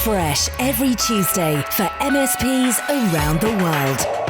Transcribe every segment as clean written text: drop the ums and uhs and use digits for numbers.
fresh every Tuesday for MSPs around the world.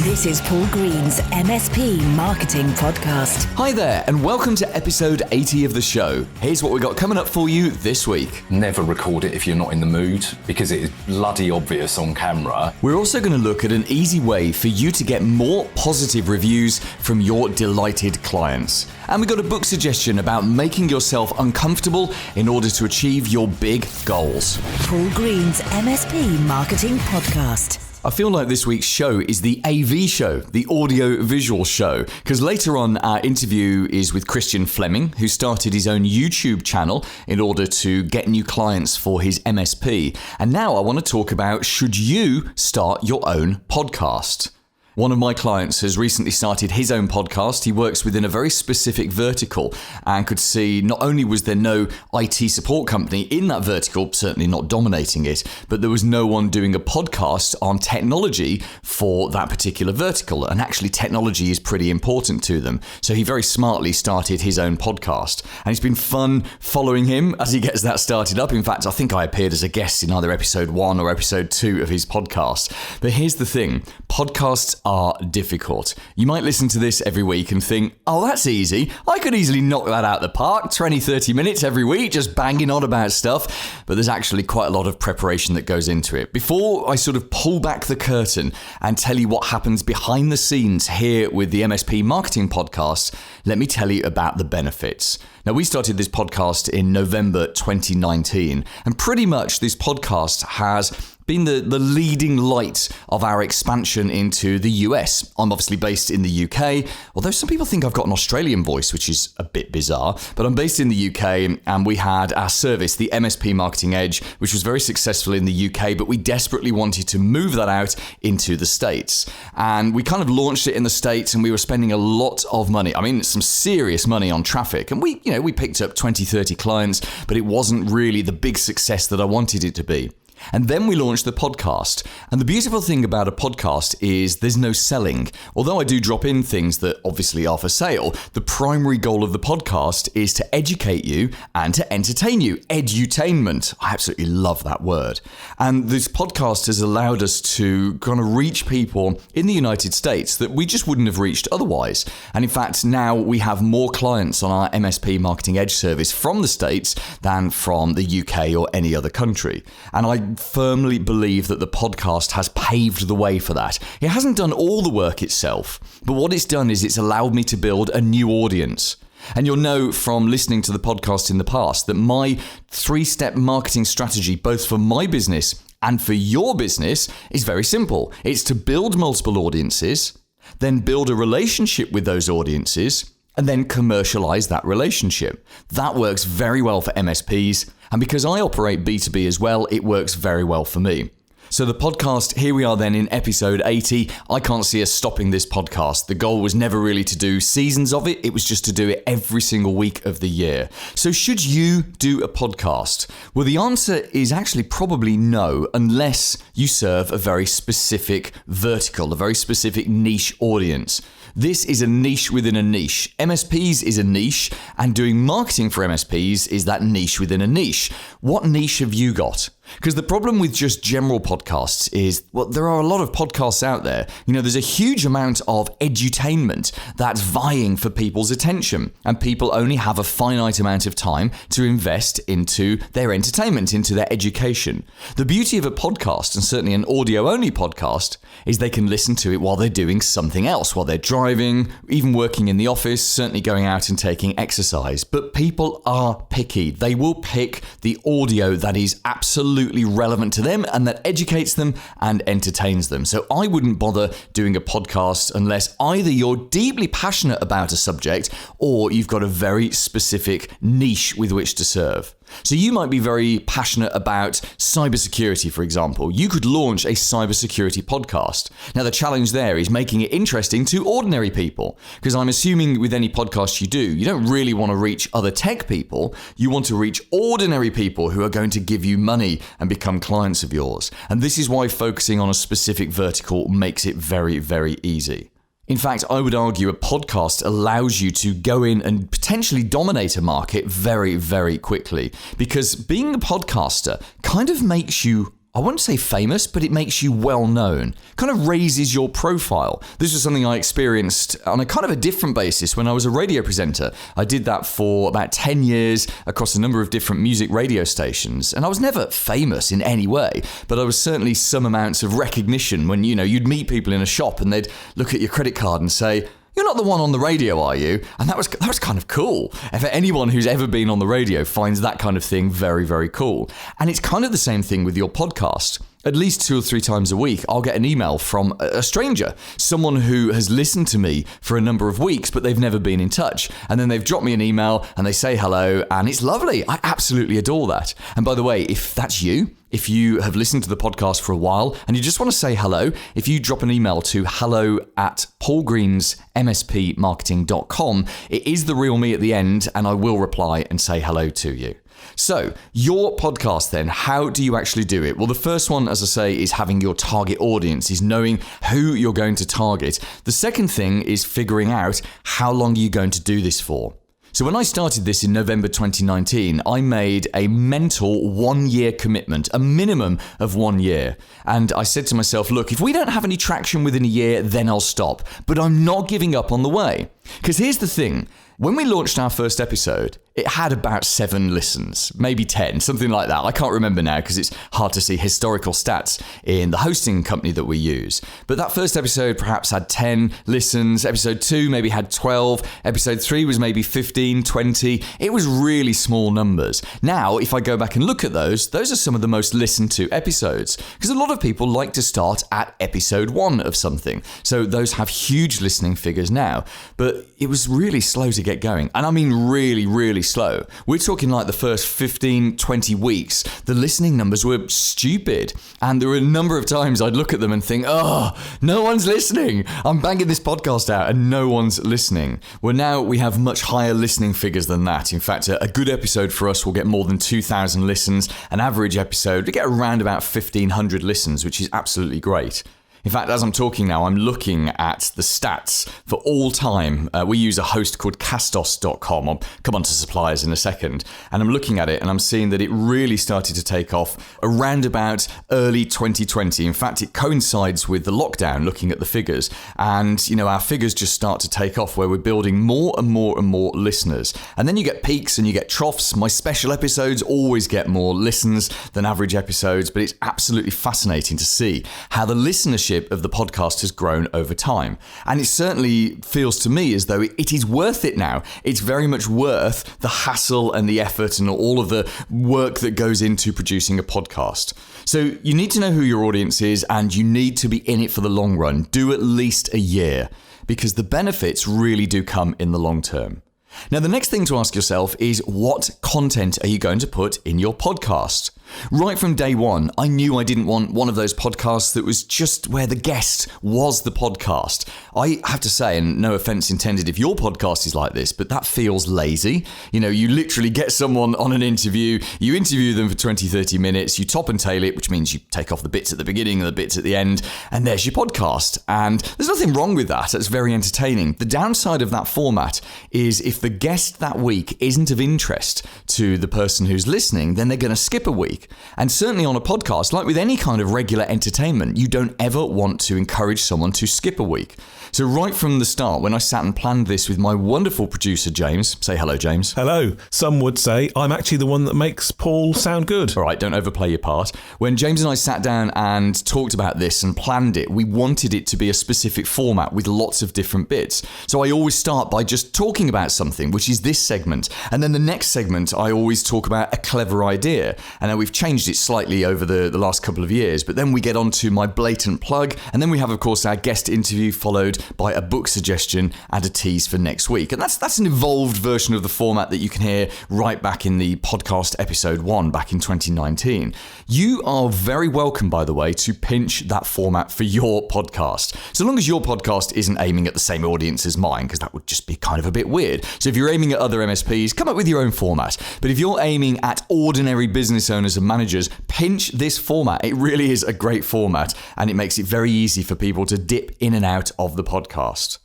This is Paul Green's MSP Marketing Podcast. Hi there, and welcome to episode 80 of the show. Here's what we got coming up for you this week. Never record it if you're not in the mood, because it is bloody obvious on camera. We're also going to look at an easy way for you to get more positive reviews from your delighted clients. And we got a book suggestion about making yourself uncomfortable in order to achieve your big goals. Paul Green's MSP Marketing Podcast. I feel like this week's show is the AV show, the audio-visual show, because later on our interview is with Christian Fleming, who started his own YouTube channel in order to get new clients for his MSP. And now I want to talk about, should you start your own podcast? One of my clients has recently started his own podcast. He works within a very specific vertical and could see not only was there no IT support company in that vertical, certainly not dominating it, but there was no one doing a podcast on technology for that particular vertical. And actually technology is pretty important to them. So he very smartly started his own podcast. And it's been fun following him as he gets that started up. In fact, I think I appeared as a guest in either episode 1 or episode 2 of his podcast. But here's the thing, podcasts are difficult. You might listen to this every week and think, oh, that's easy. I could easily knock that out of the park, 20, 30 minutes every week, just banging on about stuff. But there's actually quite a lot of preparation that goes into it. Before I sort of pull back the curtain and tell you what happens behind the scenes here with the MSP Marketing Podcast, let me tell you about the benefits. Now, we started this podcast in November 2019, and pretty much this podcast has been the leading light of our expansion into the US. I'm obviously based in the UK, although some people think I've got an Australian voice, which is a bit bizarre, but I'm based in the UK, and we had our service, the MSP Marketing Edge, which was very successful in the UK, but we desperately wanted to move that out into the States. And we kind of launched it in the States, and we were spending a lot of money. I mean, some serious money on traffic. And we picked up 20, 30 clients, but it wasn't really the big success that I wanted it to be. And then we launched the podcast. And the beautiful thing about a podcast is there's no selling. Although I do drop in things that obviously are for sale, the primary goal of the podcast is to educate you and to entertain you. Edutainment. I absolutely love that word. And this podcast has allowed us to kind of reach people in the United States that we just wouldn't have reached otherwise. And in fact, now we have more clients on our MSP Marketing Edge service from the States than from the UK or any other country. And I firmly believe that the podcast has paved the way for that. It hasn't done all the work itself, but what it's done is it's allowed me to build a new audience. And you'll know from listening to the podcast in the past that my 3-step marketing strategy, both for my business and for your business, is very simple. It's to build multiple audiences, then build a relationship with those audiences, and then commercialize that relationship. That works very well for MSPs, and because I operate B2B as well, it works very well for me. So the podcast, here we are then in episode 80. I can't see us stopping this podcast. The goal was never really to do seasons of it. It was just to do it every single week of the year. So should you do a podcast? Well, the answer is actually probably no, unless you serve a very specific vertical, a very specific niche audience. This is a niche within a niche. MSPs is a niche, and doing marketing for MSPs is that niche within a niche. What niche have you got? Because the problem with just general podcasts is, well, there are a lot of podcasts out there. There's a huge amount of edutainment that's vying for people's attention, and people only have a finite amount of time to invest into their entertainment, into their education. The beauty of a podcast, and certainly an audio-only podcast, is they can listen to it while they're doing something else, while they're driving, even working in the office, certainly going out and taking exercise. But people are picky. They will pick the audio that is absolutely relevant to them and that educates them and entertains them. So I wouldn't bother doing a podcast unless either you're deeply passionate about a subject or you've got a very specific niche with which to serve. So you might be very passionate about cybersecurity, for example. You could launch a cybersecurity podcast. Now, the challenge there is making it interesting to ordinary people, because I'm assuming with any podcast you don't really want to reach other tech people. You want to reach ordinary people who are going to give you money and become clients of yours. And this is why focusing on a specific vertical makes it very, very easy. In fact, I would argue a podcast allows you to go in and potentially dominate a market very, very quickly, because being a podcaster kind of makes you, I wouldn't say famous, but it makes you well known. Kind of raises your profile. This was something I experienced on a kind of a different basis when I was a radio presenter. I did that for about 10 years across a number of different music radio stations. And I was never famous in any way, but I was certainly some amounts of recognition when, you'd meet people in a shop and they'd look at your credit card and say, "You're not the one on the radio, are you?" And that was kind of cool. If anyone who's ever been on the radio finds that kind of thing very, very cool. And it's kind of the same thing with your podcast. At least 2 or 3 times a week, I'll get an email from a stranger, someone who has listened to me for a number of weeks, but they've never been in touch. And then they've dropped me an email and they say hello, and it's lovely. I absolutely adore that. And by the way, if that's you, if you have listened to the podcast for a while and you just want to say hello, if you drop an email to hello@paulgreensmspmarketing.com, it is the real me at the end, and I will reply and say hello to you. So, your podcast then, how do you actually do it? Well, the first one, as I say, is having your target audience, is knowing who you're going to target. The second thing is figuring out how long you're going to do this for. So when I started this in November 2019, I made a mental 1-year commitment, a minimum of 1 year. And I said to myself, look, if we don't have any traction within a year, then I'll stop. But I'm not giving up on the way. Because here's the thing. When we launched our first episode, it had about 7 listens, maybe 10, something like that. I can't remember now because it's hard to see historical stats in the hosting company that we use. But that first episode perhaps had 10 listens. Episode 2 maybe had 12. Episode 3 was maybe 15, 20. It was really small numbers. Now, if I go back and look at those are some of the most listened to episodes. Because a lot of people like to start at episode 1 of something. So those have huge listening figures now. But it was really slow to get going. And I mean really, really slow. We're talking like the first 15, 20 weeks, the listening numbers were stupid. And there were a number of times I'd look at them and think, oh, no one's listening. I'm banging this podcast out and no one's listening. Well, now we have much higher listening figures than that. In fact, a good episode for us will get more than 2,000 listens. An average episode, we get around about 1,500 listens, which is absolutely great. In fact, as I'm talking now, I'm looking at the stats for all time. We use a host called Castos.com. I'll come on to suppliers in a second. And I'm looking at it and I'm seeing that it really started to take off around about early 2020. In fact, it coincides with the lockdown, looking at the figures. And, our figures just start to take off where we're building more and more and more listeners. And then you get peaks and you get troughs. My special episodes always get more listens than average episodes, but it's absolutely fascinating to see how the listenership of the podcast has grown over time. And it certainly feels to me as though it is worth it now. It's very much worth the hassle and the effort and all of the work that goes into producing a podcast. So you need to know who your audience is and you need to be in it for the long run. Do at least a year because the benefits really do come in the long term. Now, the next thing to ask yourself is what content are you going to put in your podcast? Right from day one, I knew I didn't want one of those podcasts that was just where the guest was the podcast. I have to say, and no offense intended if your podcast is like this, but that feels lazy. You literally get someone on an interview, you interview them for 20, 30 minutes, you top and tail it, which means you take off the bits at the beginning and the bits at the end, and there's your podcast. And there's nothing wrong with that. It's very entertaining. The downside of that format is if the guest that week isn't of interest to the person who's listening, then they're going to skip a week. And certainly on a podcast, like with any kind of regular entertainment, you don't ever want to encourage someone to skip a week. So right from the start, when I sat and planned this with my wonderful producer, James, say hello, James. Hello. Some would say I'm actually the one that makes Paul sound good. All right, don't overplay your part. When James and I sat down and talked about this and planned it, we wanted it to be a specific format with lots of different bits. So I always start by just talking about something, which is this segment. And then the next segment, I always talk about a clever idea. And we've changed it slightly over the last couple of years. But then we get on to my blatant plug. And then we have, of course, our guest interview followed by a book suggestion and a tease for next week. And that's an evolved version of the format that you can hear right back in the podcast episode 1 back in 2019. You are very welcome, by the way, to pinch that format for your podcast. So long as your podcast isn't aiming at the same audience as mine, because that would just be kind of a bit weird. So if you're aiming at other MSPs, come up with your own format. But if you're aiming at ordinary business owners and managers, pinch this format. It really is a great format and it makes it very easy for people to dip in and out of the podcast.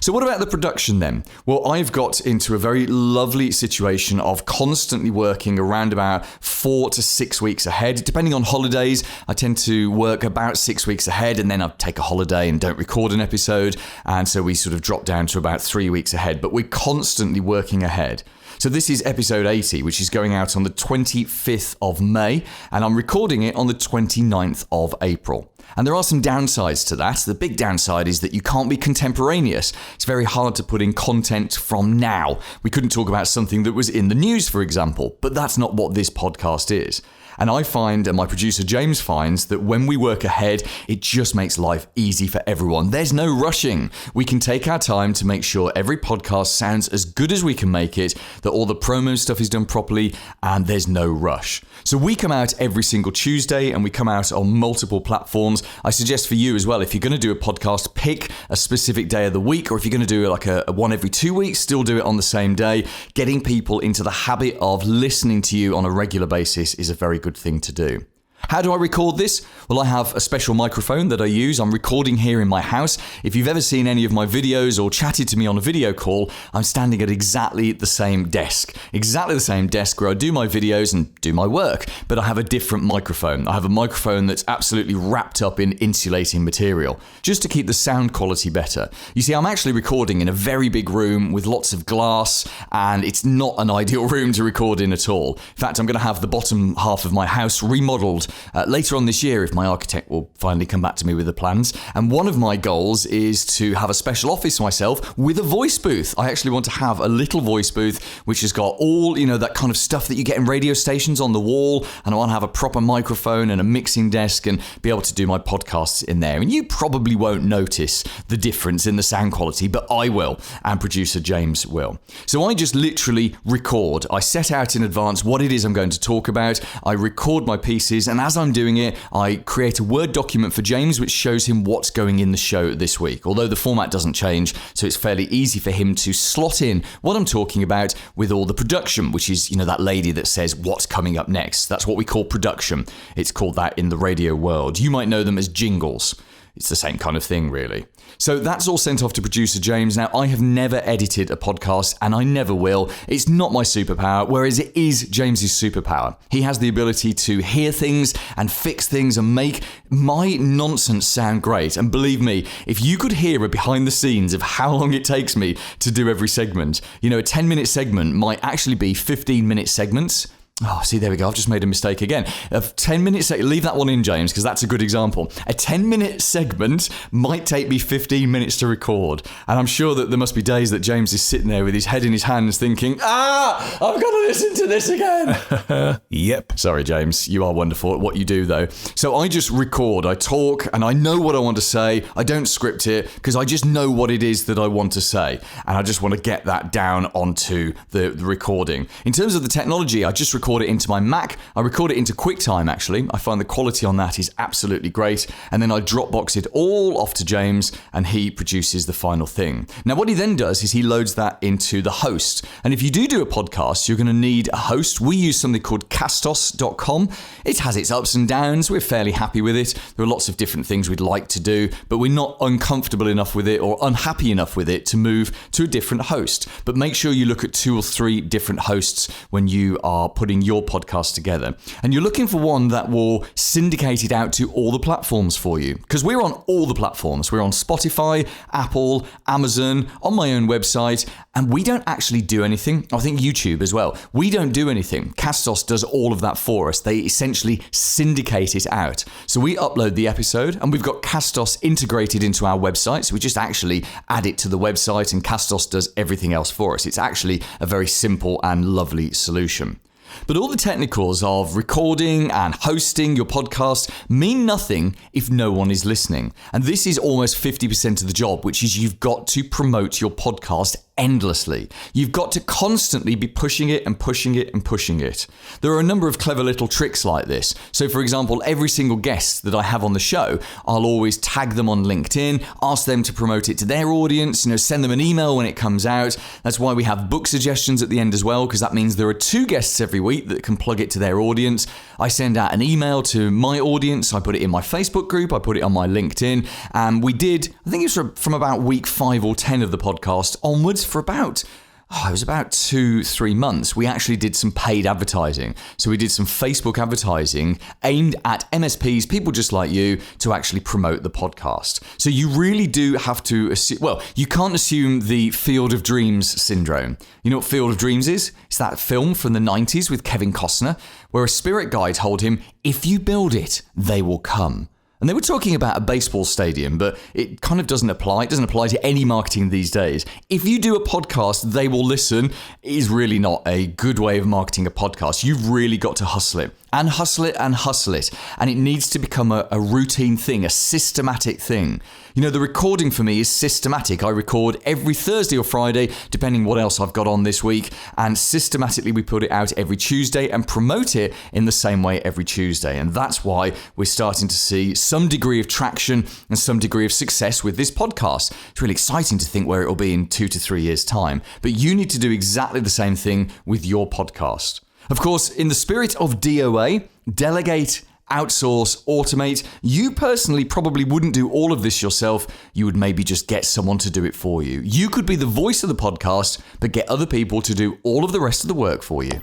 So what about the production then? Well, I've got into a very lovely situation of constantly working around about 4 to 6 weeks ahead. Depending on holidays, I tend to work about 6 weeks ahead, and then I take a holiday and don't record an episode. And so we sort of drop down to about 3 weeks ahead, but we're constantly working ahead. So this is episode 80, which is going out on the 25th of May, and I'm recording it on the 29th of April. And there are some downsides to that. The big downside is that you can't be contemporaneous. It's very hard to put in content from now. We couldn't talk about something that was in the news, for example, but that's not what this podcast is. And I find, and my producer James finds, that when we work ahead, it just makes life easy for everyone. There's no rushing. We can take our time to make sure every podcast sounds as good as we can make it, that all the promo stuff is done properly, and there's no rush. So we come out every single Tuesday, and we come out on multiple platforms. I suggest for you as well, if you're going to do a podcast, pick a specific day of the week, or if you're going to do like a one every 2 weeks, still do it on the same day. Getting people into the habit of listening to you on a regular basis is a very good thing to do. How do I record this? Well, I have a special microphone that I use. I'm recording here in my house. If you've ever seen any of my videos or chatted to me on a video call, I'm standing at exactly the same desk. Exactly the same desk where I do my videos and do my work, but I have a different microphone. I have a microphone that's absolutely wrapped up in insulating material, just to keep the sound quality better. You see, I'm actually recording in a very big room with lots of glass, and it's not an ideal room to record in at all. In fact, I'm going to have the bottom half of my house remodeled later on this year, if my architect will finally come back to me with the plans. And one of my goals is to have a special office myself with a voice booth. I actually want to have a little voice booth which has got all, that kind of stuff that you get in radio stations on the wall, and I want to have a proper microphone and a mixing desk and be able to do my podcasts in there. And you probably won't notice the difference in the sound quality, but I will, and producer James will. So I just literally record. I set out in advance what it is I'm going to talk about. I record my pieces, and as I'm doing it, I create a Word document for James which shows him what's going in the show this week, although the format doesn't change, so it's fairly easy for him to slot in what I'm talking about with all the production, which is, that lady that says what's coming up next. That's what we call production. It's called that in the radio world. You might know them as jingles. It's the same kind of thing, really. So that's all sent off to producer James. Now, I have never edited a podcast, and I never will. It's not my superpower, whereas it is James's superpower. He has the ability to hear things and fix things and make my nonsense sound great. And believe me, if you could hear a behind the scenes of how long it takes me to do every segment, a 10-minute segment might actually be 15-minute segments. Oh, see, there we go. I've just made a mistake again. A 10-minute segment, leave that one in, James, because that's a good example. A 10-minute segment might take me 15 minutes to record. And I'm sure that there must be days that James is sitting there with his head in his hands thinking, I've got to listen to this again. Yep. Sorry, James. You are wonderful at what you do, though. So I just record. I talk, and I know what I want to say. I don't script it, because I just know what it is that I want to say. And I just want to get that down onto the recording. In terms of the technology, I just record it into my Mac. I record it into QuickTime, actually. I find the quality on that is absolutely great. And then I Dropbox it all off to James, and he produces the final thing. Now, what he then does is he loads that into the host. And if you do a podcast, you're going to need a host. We use something called Castos.com. It has its ups and downs. We're fairly happy with it. There are lots of different things we'd like to do, but we're not uncomfortable enough with it or unhappy enough with it to move to a different host. But make sure you look at 2 or 3 different hosts when you are putting your podcast together. And you're looking for one that will syndicate it out to all the platforms for you. Because we're on all the platforms. We're on Spotify, Apple, Amazon, on my own website, and we don't actually do anything. I think YouTube as well. We don't do anything. Castos does all of that for us. They essentially syndicate it out. So we upload the episode, and we've got Castos integrated into our website. So we just actually add it to the website, and Castos does everything else for us. It's actually a very simple and lovely solution. But all the technicals of recording and hosting your podcast mean nothing if no one is listening. And this is almost 50% of the job, which is you've got to promote your podcast endlessly. You've got to constantly be pushing it and pushing it and pushing it. There are a number of clever little tricks like this. So for example, every single guest that I have on the show, I'll always tag them on LinkedIn, ask them to promote it to their audience, send them an email when it comes out. That's why we have book suggestions at the end as well, because that means there are 2 guests every week that can plug it to their audience. I send out an email to my audience, I put it in my Facebook group, I put it on my LinkedIn, and we did, I think it was from about week 5 or 10 of the podcast onwards for about 2-3 months, we actually did some paid advertising. So we did some Facebook advertising aimed at MSPs, people just like you, to actually promote the podcast. So you really do have to assume, you can't assume the Field of Dreams syndrome. You know what Field of Dreams is? It's that film from the 90s with Kevin Costner, where a spirit guide told him, if you build it, they will come. And they were talking about a baseball stadium, but it kind of doesn't apply. It doesn't apply to any marketing these days. If you do a podcast, they will listen. It is really not a good way of marketing a podcast. You've really got to hustle it. And hustle it and hustle it. And it needs to become a routine thing, a systematic thing. The recording for me is systematic. I record every Thursday or Friday, depending what else I've got on this week. And systematically, we put it out every Tuesday and promote it in the same way every Tuesday. And that's why we're starting to see some degree of traction and some degree of success with this podcast. It's really exciting to think where it will be in 2 to 3 years' time. But you need to do exactly the same thing with your podcast. Of course, in the spirit of DOA, delegate, outsource, automate. You personally probably wouldn't do all of this yourself. You would maybe just get someone to do it for you. You could be the voice of the podcast, but get other people to do all of the rest of the work for you.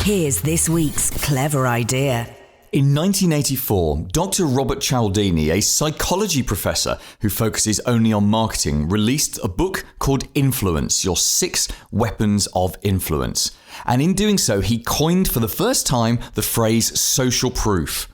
Here's this week's clever idea. In 1984, Dr. Robert Cialdini, a psychology professor who focuses only on marketing, released a book called Influence, Your 6 Weapons of Influence. And in doing so, he coined for the first time the phrase social proof.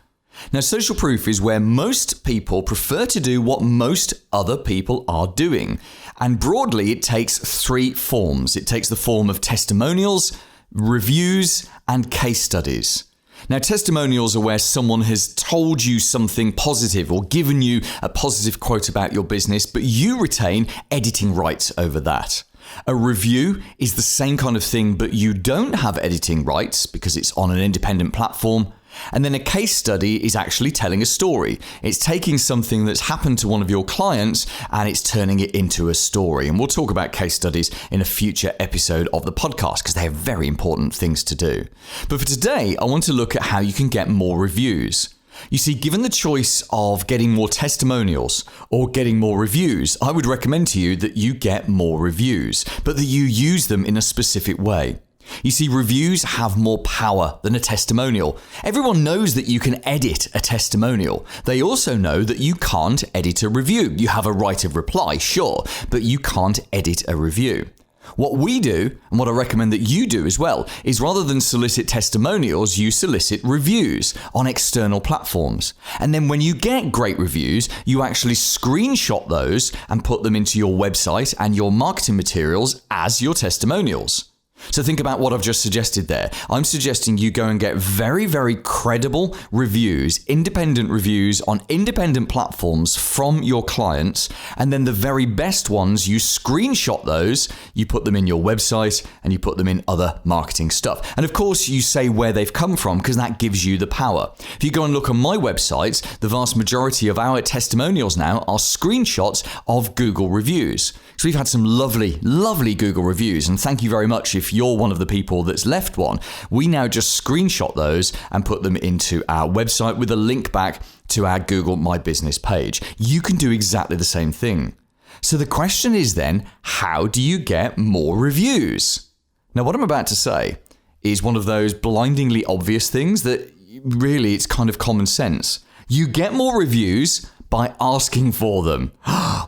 Now, social proof is where most people prefer to do what most other people are doing. And broadly, it takes 3 forms. It takes the form of testimonials, reviews, and case studies. Now, testimonials are where someone has told you something positive or given you a positive quote about your business, but you retain editing rights over that. A review is the same kind of thing, but you don't have editing rights because it's on an independent platform. And then a case study is actually telling a story. It's taking something that's happened to one of your clients and it's turning it into a story. And we'll talk about case studies in a future episode of the podcast because they are very important things to do. But for today, I want to look at how you can get more reviews. You see, given the choice of getting more testimonials or getting more reviews, I would recommend to you that you get more reviews, but that you use them in a specific way. You see, reviews have more power than a testimonial. Everyone knows that you can edit a testimonial. They also know that you can't edit a review. You have a right of reply, sure, but you can't edit a review. What we do, and what I recommend that you do as well, is rather than solicit testimonials, you solicit reviews on external platforms. And then when you get great reviews, you actually screenshot those and put them into your website and your marketing materials as your testimonials. So think about what I've just suggested there. I'm suggesting you go and get very, very credible reviews, independent reviews on independent platforms from your clients. And then the very best ones, you screenshot those, you put them in your website and you put them in other marketing stuff. And of course, you say where they've come from because that gives you the power. If you go and look on my website, the vast majority of our testimonials now are screenshots of Google reviews. So we've had some lovely, lovely Google reviews. And thank you very much if you're one of the people that's left one. We now just screenshot those and put them into our website with a link back to our Google My Business page. You can do exactly the same thing. So the question is then, how do you get more reviews? Now, what I'm about to say is one of those blindingly obvious things that really it's kind of common sense. You get more reviews by asking for them.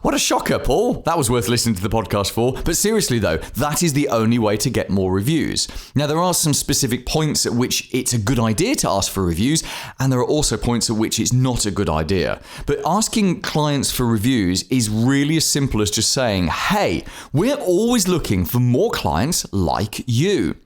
What a shocker, Paul. That was worth listening to the podcast for. But seriously though, that is the only way to get more reviews. Now, there are some specific points at which it's a good idea to ask for reviews, and there are also points at which it's not a good idea. But asking clients for reviews is really as simple as just saying, hey, we're always looking for more clients like you.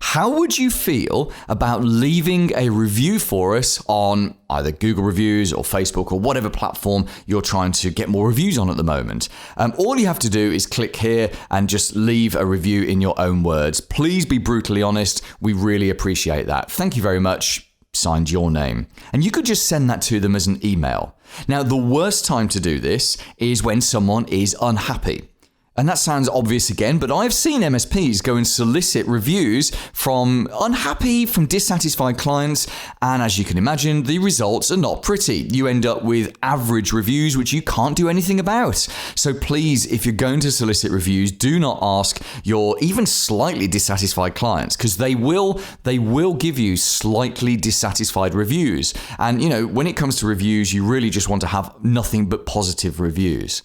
How would you feel about leaving a review for us on either Google Reviews or Facebook or whatever platform you're trying to get more reviews on at the moment? All you have to do is click here and just leave a review in your own words. Please be brutally honest. We really appreciate that. Thank you very much. Signed, your name. And you could just send that to them as an email. Now, the worst time to do this is when someone is unhappy. And that sounds obvious again, but I've seen MSPs go and solicit reviews from dissatisfied clients. And as you can imagine, the results are not pretty. You end up with average reviews, which you can't do anything about. So please, if you're going to solicit reviews, do not ask your even slightly dissatisfied clients, because they will give you slightly dissatisfied reviews. And, when it comes to reviews, you really just want to have nothing but positive reviews.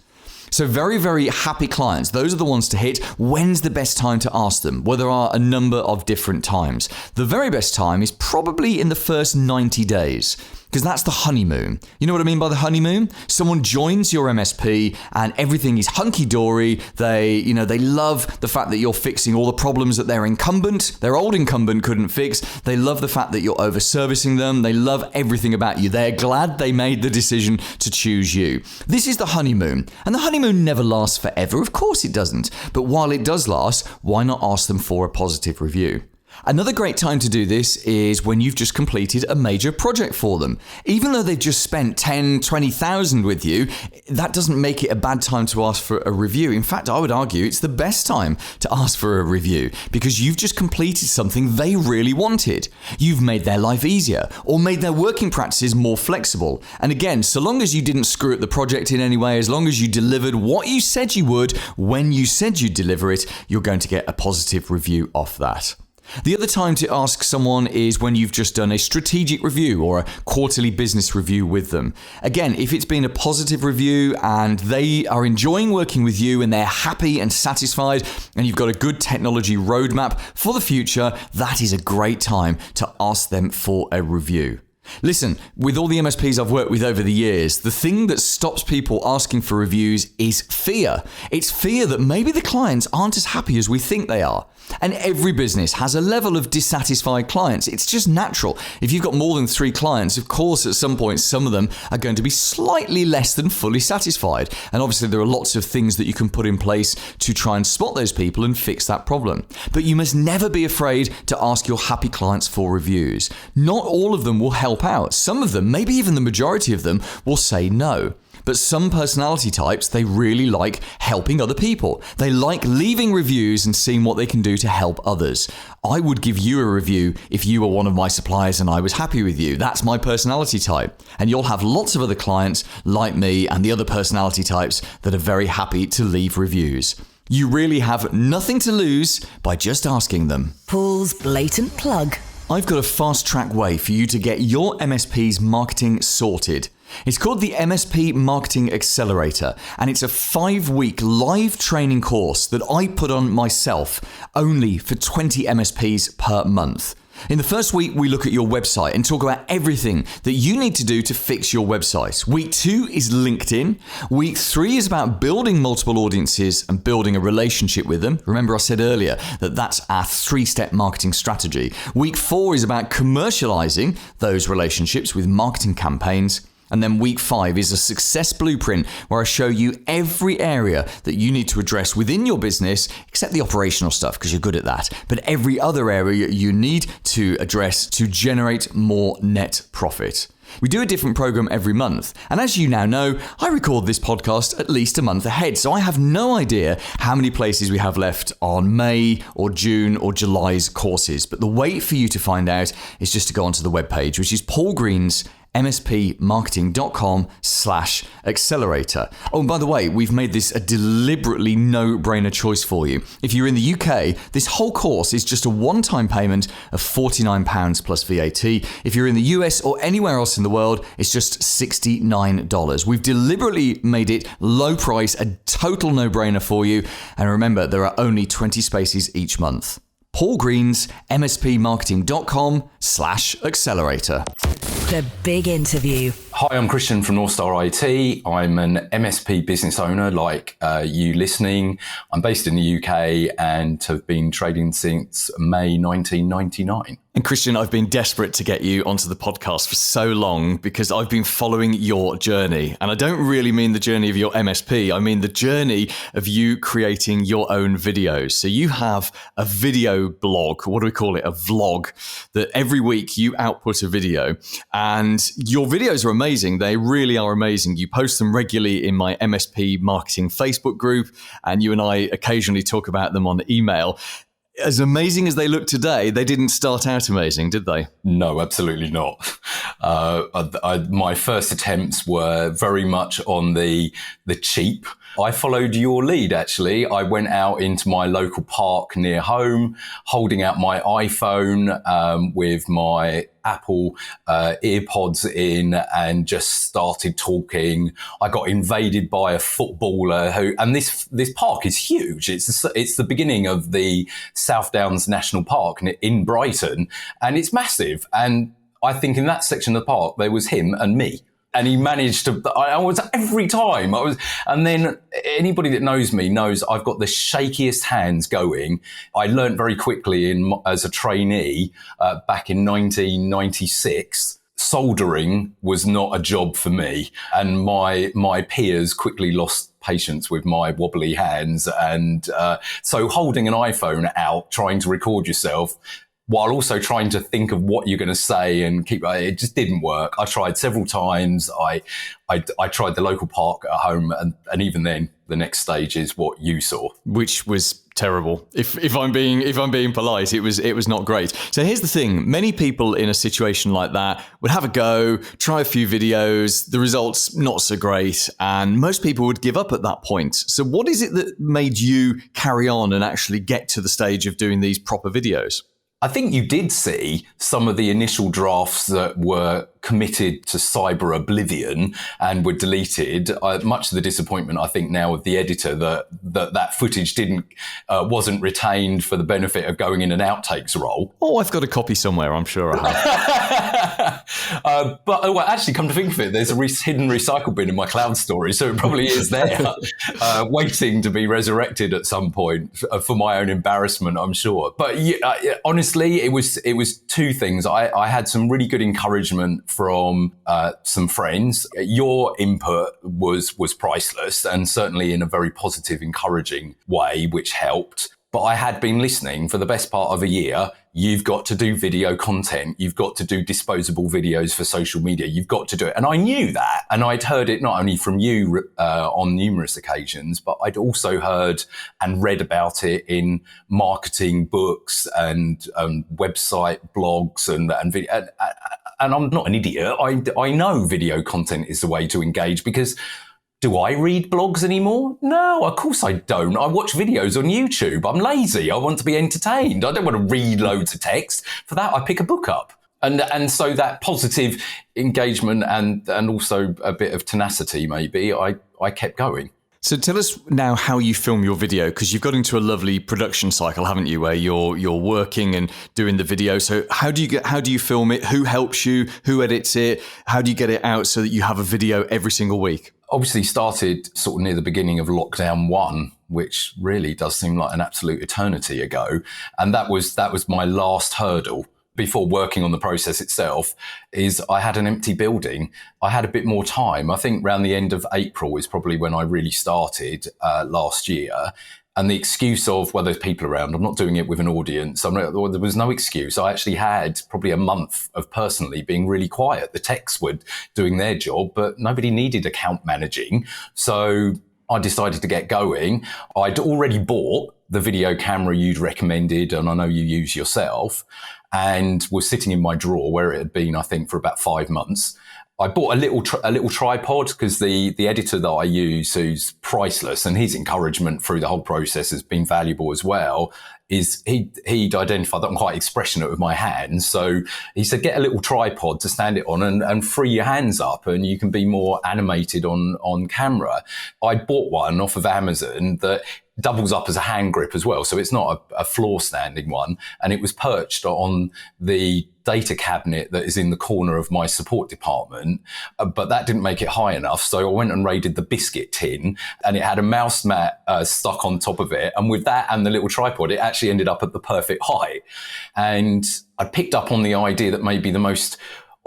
So very, very happy clients, those are the ones to hit. When's the best time to ask them? Well, there are a number of different times. The very best time is probably in the first 90 days. Because that's the honeymoon. You know what I mean by the honeymoon? Someone joins your MSP and everything is hunky-dory. They love the fact that you're fixing all the problems that their old incumbent couldn't fix. They love the fact that you're over-servicing them. They love everything about you. They're glad they made the decision to choose you. This is the honeymoon. And the honeymoon never lasts forever. Of course it doesn't. But while it does last, why not ask them for a positive review? Another great time to do this is when you've just completed a major project for them. Even though they've just spent 10, 20,000 with you, that doesn't make it a bad time to ask for a review. In fact, I would argue it's the best time to ask for a review because you've just completed something they really wanted. You've made their life easier or made their working practices more flexible. And again, so long as you didn't screw up the project in any way, as long as you delivered what you said you would when you said you'd deliver it, you're going to get a positive review off that. The other time to ask someone is when you've just done a strategic review or a quarterly business review with them. Again, if it's been a positive review and they are enjoying working with you and they're happy and satisfied and you've got a good technology roadmap for the future, that is a great time to ask them for a review. Listen, with all the MSPs I've worked with over the years, the thing that stops people asking for reviews is fear. It's fear that maybe the clients aren't as happy as we think they are. And every business has a level of dissatisfied clients. It's just natural. If you've got more than 3 clients, of course, at some point, some of them are going to be slightly less than fully satisfied. And obviously, there are lots of things that you can put in place to try and spot those people and fix that problem. But you must never be afraid to ask your happy clients for reviews. Not all of them will help out. Some of them, maybe even the majority of them, will say no. But some personality types, they really like helping other people. They like leaving reviews and seeing what they can do to help others. I would give you a review if you were one of my suppliers and I was happy with you. That's my personality type. And you'll have lots of other clients like me and the other personality types that are very happy to leave reviews. You really have nothing to lose by just asking them. Paul's blatant plug. I've got a fast-track way for you to get your MSP's marketing sorted. It's called the MSP Marketing Accelerator, and it's a 5-week live training course that I put on myself only for 20 MSPs per month. In the first week, we look at your website and talk about everything that you need to do to fix your website. Week 2 is LinkedIn. Week 3 is about building multiple audiences and building a relationship with them. Remember, I said earlier that that's our 3-step marketing strategy. Week 4 is about commercializing those relationships with marketing campaigns. And then week 5 is a success blueprint where I show you every area that you need to address within your business, except the operational stuff because you're good at that. But every other area you need to address to generate more net profit. We do a different program every month. And as you now know, I record this podcast at least a month ahead. So I have no idea how many places we have left on May or June or July's courses. But the way for you to find out is just to go onto the webpage, which is Paul Green's mspmarketing.com/accelerator. Oh, and by the way, we've made this a deliberately no-brainer choice for you. If you're in the UK, this whole course is just a one-time payment of £49 plus VAT. If you're in the US or anywhere else in the world, it's just $69. We've deliberately made it low price, a total no-brainer for you. And remember, there are only 20 spaces each month. Paul Green's mspmarketing.com/accelerator. The big interview. Hi, I'm Christian from North Star IT. I'm an MSP business owner like you listening. I'm based in the UK and have been trading since May 1999. And Christian, I've been desperate to get you onto the podcast for so long because I've been following your journey. And I don't really mean the journey of your MSP. I mean the journey of you creating your own videos. So you have a video blog, what do we call it? A vlog, that every week you output a video. And your videos are amazing. They really are amazing. You post them regularly in my MSP Marketing Facebook group, and you and I occasionally talk about them on email. As amazing as they look today, they didn't start out amazing, did they? No, absolutely not. My first attempts were very much on the cheap. I followed your lead, actually. I went out into my local park near home, holding out my iPhone with my Apple earpods in, and just started talking. I got invaded by a footballer and this park is huge. It's the beginning of the South Downs National Park in Brighton, and it's massive. And I think in that section of the park, there was him and me. And he managed to, I was every time and then anybody that knows me knows I've got the shakiest hands going. I learned very quickly as a trainee back in 1996, soldering was not a job for me. And my peers quickly lost patience with my wobbly hands. And so holding an iPhone out, trying to record yourself, while also trying to think of what you're going to say and it just didn't work. I tried several times. I tried the local park at home, and even then, the next stage is what you saw, which was terrible. If I'm being polite, it was not great. So here's the thing: many people in a situation like that would have a go, try a few videos, the results not so great, and most people would give up at that point. So what is it that made you carry on and actually get to the stage of doing these proper videos? I think you did see some of the initial drafts that were committed to cyber oblivion and were deleted. Much to the disappointment, I think, now of the editor that footage wasn't retained for the benefit of going in an outtakes role. Oh, I've got a copy somewhere. I'm sure I have. But actually, come to think of it, there's a hidden recycle bin in my cloud storage, so it probably is there, waiting to be resurrected at some point for my own embarrassment, I'm sure. But honestly, it was two things. I had some really good encouragement from some friends. Your input was priceless, and certainly in a very positive, encouraging way, which helped. But I had been listening for the best part of a year. You've got to do video content. You've got to do disposable videos for social media. You've got to do it. And I knew that. And I'd heard it not only from you on numerous occasions, but I'd also heard and read about it in marketing books and website blogs and video. And I'm not an idiot. I know video content is the way to engage, because do I read blogs anymore? No, of course I don't. I watch videos on YouTube. I'm lazy. I want to be entertained. I don't want to read loads of text. For that, I pick a book up. And so that positive engagement and also a bit of tenacity, maybe, I kept going. So tell us now how you film your video, because you've got into a lovely production cycle, haven't you, where you're working and doing the video. So how do you film it? Who helps you? Who edits it? How do you get it out so that you have a video every single week? Obviously started sort of near the beginning of lockdown 1, which really does seem like an absolute eternity ago. And that was my last hurdle before working on the process itself. Is I had an empty building. I had a bit more time. I think around the end of April is probably when I really started last year. And the excuse of, well, there's people around, I'm not doing it with an audience. There was no excuse. I actually had probably a month of personally being really quiet. The techs were doing their job, but nobody needed account managing. So I decided to get going. I'd already bought the video camera you'd recommended, and I know you use yourself, and was sitting in my drawer where it had been, I think, for about 5 months. I bought a little tripod because the editor that I use, who's priceless, and his encouragement through the whole process has been valuable as well, is he'd identified that I'm quite expressionate with my hands. So he said, get a little tripod to stand it on and free your hands up, and you can be more animated on camera. I bought one off of Amazon that doubles up as a hand grip as well. So it's not a floor standing one. And it was perched on the data cabinet that is in the corner of my support department. But that didn't make it high enough. So I went and raided the biscuit tin, and it had a mouse mat stuck on top of it. And with that and the little tripod, it actually ended up at the perfect height. And I picked up on the idea that maybe the most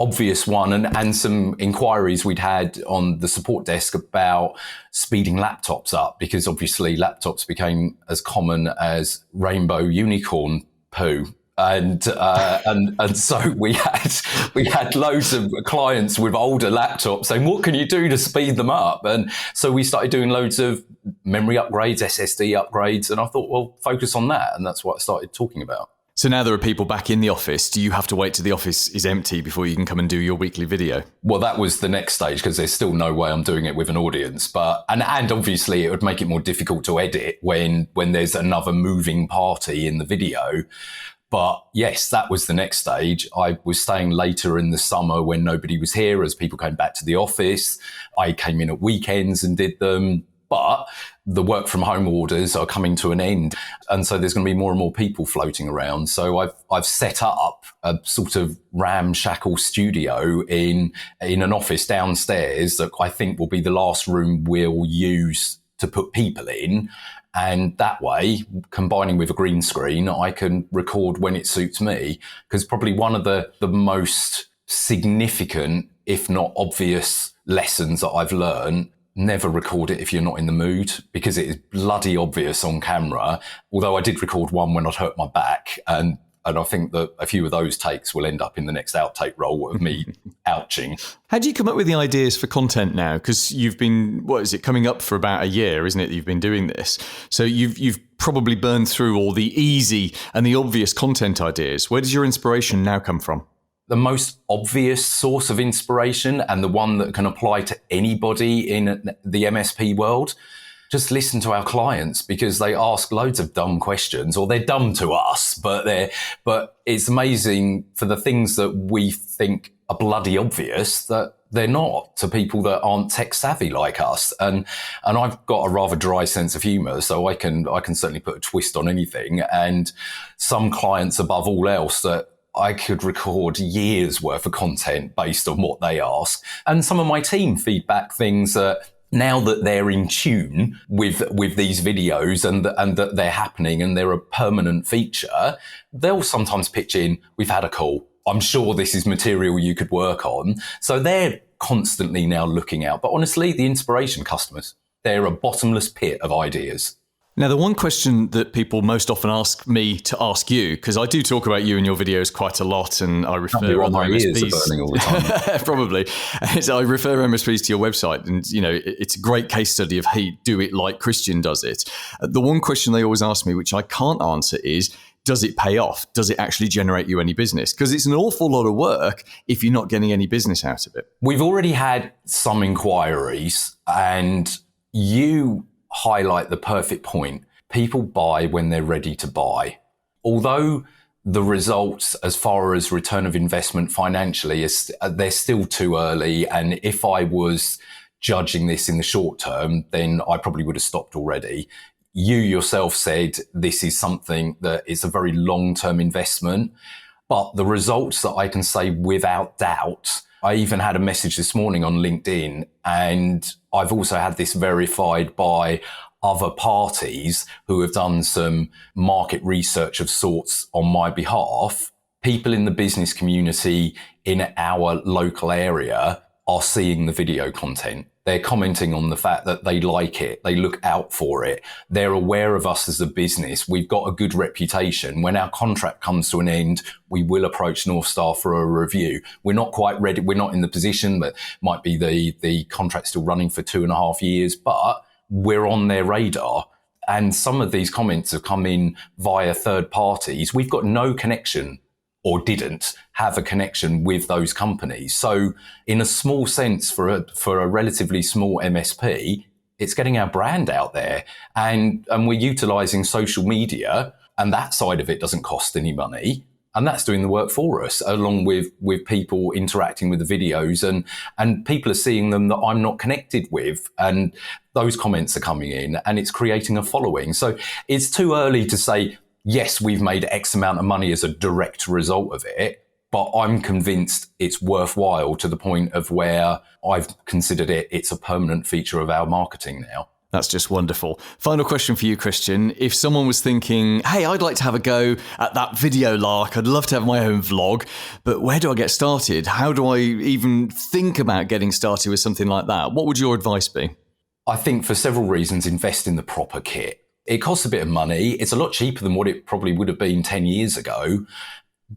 obvious one, and some inquiries we'd had on the support desk about speeding laptops up, because obviously laptops became as common as rainbow unicorn poo. And so we had loads of clients with older laptops saying, what can you do to speed them up? And so we started doing loads of memory upgrades, SSD upgrades. And I thought, well, focus on that. And that's what I started talking about. So now there are people back in the office. Do you have to wait till the office is empty before you can come and do your weekly video? Well, that was the next stage, because there's still no way I'm doing it with an audience. But and obviously it would make it more difficult to edit when there's another moving party in the video. But yes, that was the next stage. I was staying later in the summer when nobody was here, as people came back to the office. I came in at weekends and did them. But the work from home orders are coming to an end. And so there's going to be more and more people floating around. So I've set up a sort of ramshackle studio in an office downstairs that I think will be the last room we'll use to put people in. And that way, combining with a green screen, I can record when it suits me. Because probably one of the most significant, if not obvious, lessons that I've learned: never record it if you're not in the mood, because it is bloody obvious on camera. Although I did record one when I'd hurt my back, and I think that a few of those takes will end up in the next outtake roll of me ouching. How do you come up with the ideas for content now? Because you've been, coming up for about a year, isn't it, that you've been doing this? So you've probably burned through all the easy and the obvious content ideas. Where does your inspiration now come from? The most obvious source of inspiration, and the one that can apply to anybody in the MSP world, just listen to our clients, because they ask loads of dumb questions, or they're dumb to us, but it's amazing for the things that we think are bloody obvious that they're not to people that aren't tech savvy like us. And I've got a rather dry sense of humor, so I can certainly put a twist on anything. And some clients above all else that I could record years worth of content based on what they ask. And some of my team feedback things that, now that they're in tune with these videos and that they're happening and they're a permanent feature, they'll sometimes pitch in, we've had a call, I'm sure this is material you could work on. So they're constantly now looking out. But honestly, the inspiration customers, they're a bottomless pit of ideas. Now, the one question that people most often ask me to ask you, because I do talk about you in your videos quite a lot, and I refer other my ears MSPs, are burning all the time. probably. So I refer MSPs to your website, and it's a great case study of, hey, do it like Christian does it. The one question they always ask me, which I can't answer, is, does it pay off? Does it actually generate you any business? Because it's an awful lot of work if you're not getting any business out of it. We've already had some inquiries, and you highlight the perfect point. People buy when they're ready to buy. Although the results as far as return of investment financially, they're still too early. And if I was judging this in the short term, then I probably would have stopped already. You yourself said this is something that is a very long-term investment, but the results that I can say without doubt, I even had a message this morning on LinkedIn, and I've also had this verified by other parties who have done some market research of sorts on my behalf. People in the business community in our local area are seeing the video content. They're commenting on the fact that they like it. They look out for it. They're aware of us as a business. We've got a good reputation. When our contract comes to an end, we will approach North Star for a review. We're not quite ready. We're not in the position that might be the contract still running for 2.5 years, but we're on their radar. And some of these comments have come in via third parties. We've got no connection, or didn't have a connection with those companies. So in a small sense, for a relatively small MSP, it's getting our brand out there, and we're utilizing social media, and that side of it doesn't cost any money. And that's doing the work for us, along with people interacting with the videos, and people are seeing them that I'm not connected with. And those comments are coming in, and it's creating a following. So it's too early to say, yes, we've made X amount of money as a direct result of it, but I'm convinced it's worthwhile to the point of where I've considered it's a permanent feature of our marketing now. That's just wonderful. Final question for you, Christian. If someone was thinking, hey, I'd like to have a go at that video lark, I'd love to have my own vlog, but where do I get started? How do I even think about getting started with something like that? What would your advice be? I think for several reasons, invest in the proper kit. It costs a bit of money. It's a lot cheaper than what it probably would have been 10 years ago.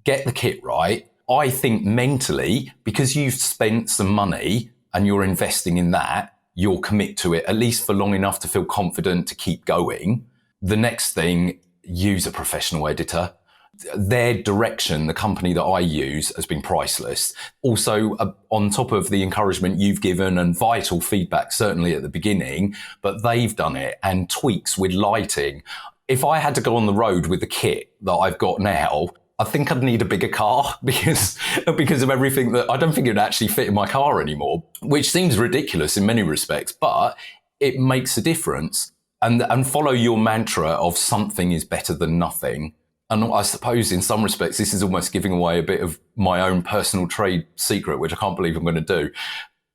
Get the kit right. I think mentally, because you've spent some money and you're investing in that, you'll commit to it at least for long enough to feel confident to keep going. The next thing, use a professional editor. Their direction, the company that I use, has been priceless. Also, on top of the encouragement you've given and vital feedback, certainly at the beginning, but they've done it, and tweaks with lighting. If I had to go on the road with the kit that I've got now, I think I'd need a bigger car because of everything that I don't think it'd actually fit in my car anymore, which seems ridiculous in many respects, but it makes a difference. And follow your mantra of something is better than nothing. And I suppose in some respects, this is almost giving away a bit of my own personal trade secret, which I can't believe I'm going to do.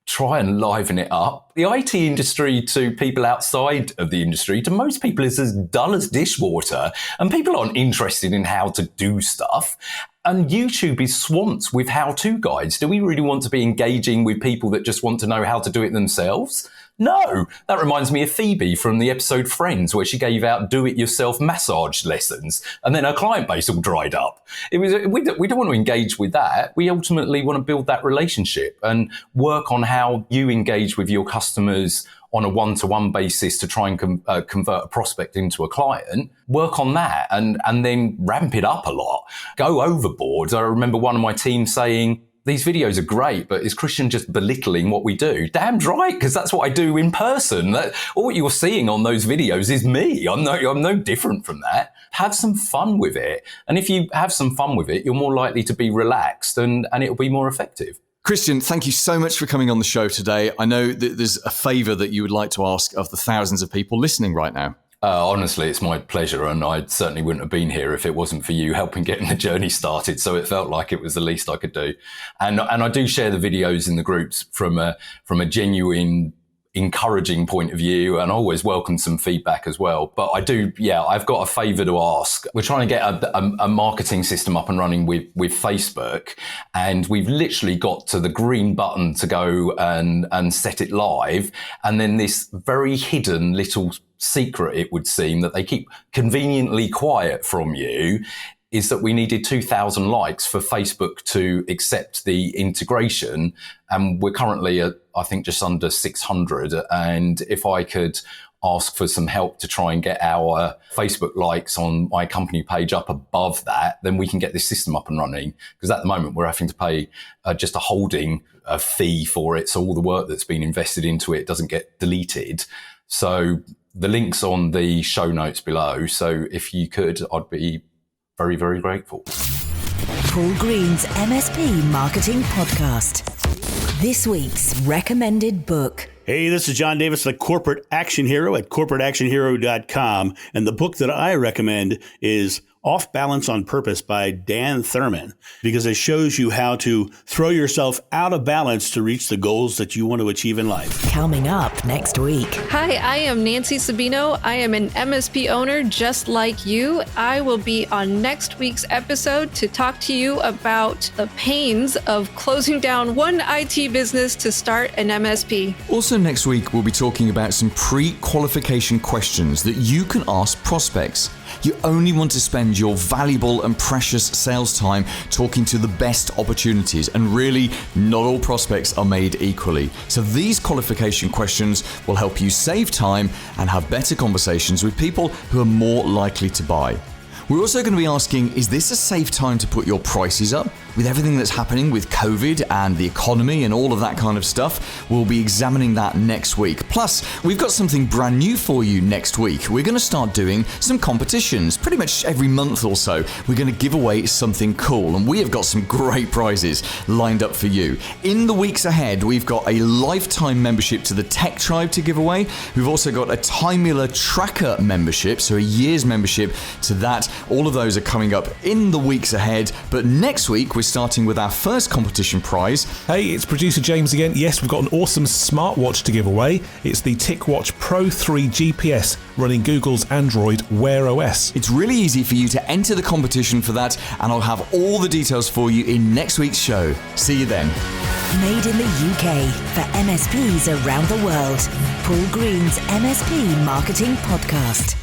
Try and liven it up. The IT industry to people outside of the industry, to most people, is as dull as dishwater, and people aren't interested in how to do stuff. And YouTube is swamped with how-to guides. Do we really want to be engaging with people that just want to know how to do it themselves? No. That reminds me of Phoebe from the episode Friends, where she gave out do-it-yourself massage lessons, and then her client base all dried up. We don't want to engage with that. We ultimately want to build that relationship and work on how you engage with your customers on a one-to-one basis to try and convert a prospect into a client. Work on that and then ramp it up a lot. Go overboard. I remember one of my team saying, these videos are great, but is Christian just belittling what we do? Damned right, because that's what I do in person. All you're seeing on those videos is me. I'm no different from that. Have some fun with it. And if you have some fun with it, you're more likely to be relaxed and it'll be more effective. Christian, thank you so much for coming on the show today. I know that there's a favour that you would like to ask of the thousands of people listening right now. Honestly, it's my pleasure, and I certainly wouldn't have been here if it wasn't for you helping getting the journey started. So it felt like it was the least I could do. And I do share the videos in the groups from a genuine, encouraging point of view, and I always welcome some feedback as well. But I've got a favour to ask. We're trying to get a marketing system up and running with Facebook, and we've literally got to the green button to go and set it live. And then this very hidden little secret, it would seem, that they keep conveniently quiet from you, is that we needed 2,000 likes for Facebook to accept the integration. And we're currently at, I think, just under 600. And if I could ask for some help to try and get our Facebook likes on my company page up above that, then we can get this system up and running. Because at the moment, we're having to pay just a holding fee for it. So all the work that's been invested into it doesn't get deleted. So the link's on the show notes below. So if you could, I'd be very, very grateful. Paul Green's MSP Marketing Podcast. This week's recommended book. Hey, this is John Davis, the Corporate Action Hero at corporateactionhero.com. And the book that I recommend is Off Balance on Purpose by Dan Thurman, because it shows you how to throw yourself out of balance to reach the goals that you want to achieve in life. Coming up next week. Hi, I am Nancy Sabino. I am an MSP owner just like you. I will be on next week's episode to talk to you about the pains of closing down one IT business to start an MSP. Also next week, we'll be talking about some pre-qualification questions that you can ask prospects. You only want to spend your valuable and precious sales time talking to the best opportunities, and really not all prospects are made equally. So these qualification questions will help you save time and have better conversations with people who are more likely to buy. We're also going to be asking, is this a safe time to put your prices up? With everything that's happening with COVID and the economy and all of that kind of stuff, we'll be examining that next week. Plus, we've got something brand new for you next week. We're going to start doing some competitions pretty much every month or so. We're going to give away something cool, and we have got some great prizes lined up for you. In the weeks ahead, we've got a lifetime membership to the Tech Tribe to give away. We've also got a Timular Tracker membership, so a year's membership to that. All of those are coming up in the weeks ahead, but next week we're starting with our first competition prize. Hey, it's producer James again. Yes, we've got an awesome smartwatch to give away. It's the TicWatch Pro 3 GPS running Google's Android Wear OS. It's really easy for you to enter the competition for that, and I'll have all the details for you in next week's show. See you then. Made in the UK for MSPs around the world. Paul Green's MSP Marketing Podcast.